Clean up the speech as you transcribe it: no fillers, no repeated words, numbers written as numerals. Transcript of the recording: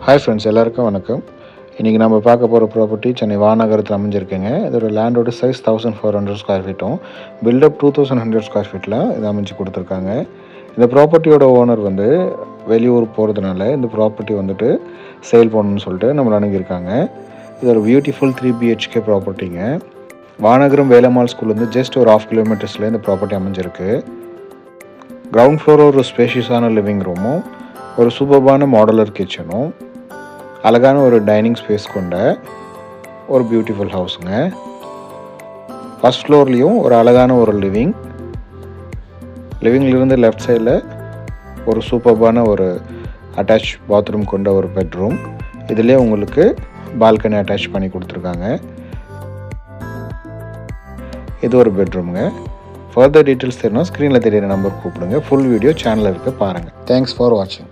Hi friends, எல்லாருக்கும் வணக்கம். இன்றைக்கி நம்ம பார்க்க போகிற ப்ராப்பர்ட்டி சென்னை வானகரத்தில் அமைஞ்சிருக்குங்க. இதோட லேண்டோட சைஸ் 1400 ஸ்கொயர் ஃபீட்டும் பில்டப் 2100 ஸ்கொயர் ஃபீட்டில் இது அமைச்சு கொடுத்துருக்காங்க. இந்த ப்ராப்பர்ட்டியோட ஓனர் வந்து வெளியூர் போகிறதுனால இந்த ப்ராப்பர்ட்டி வந்துட்டு சேல் பண்ணணும்னு சொல்லிட்டு நம்மளை அணுகியிருக்காங்க. இது ஒரு பியூட்டிஃபுல் 3 BHK ப்ராப்பர்ட்டிங்க. வானகரம் வேலம்மாள் ஸ்கூல்லேருந்து ஜஸ்ட் ஒரு 1/2 கிலோமீட்டர்ஸில் இந்த ப்ராப்பர்ட்டி அமைஞ்சிருக்கு. கிரவுண்ட் ஃப்ளோர் ஒரு ஸ்பேஷியஸான லிவிங் ரூமும் ஒரு சூப்பர்பான மாடலர் கிச்சனும் அழகான ஒரு டைனிங் ஸ்பேஸ் கொண்ட ஒரு பியூட்டிஃபுல் ஹவுஸுங்க. ஃபஸ்ட் ஃப்ளோர்லேயும் ஒரு அழகான ஒரு லிவிங்லேருந்து லெஃப்ட் சைடில் ஒரு சூப்பர்பான ஒரு அட்டாச் பாத்ரூம் கொண்ட ஒரு பெட்ரூம். இதிலே உங்களுக்கு பால்கனி அட்டாச் பண்ணி கொடுத்துருக்காங்க. இது ஒரு பெட்ரூமுங்க. ஃபர்தர் டீட்டெயில்ஸ் தெரியணும், ஸ்க்ரீனில் தெரியிற நம்பர் கூப்பிடுங்க. ஃபுல் வீடியோ சேனலில் இருக்க பாருங்கள். தேங்க்ஸ் ஃபார் வாட்சிங்.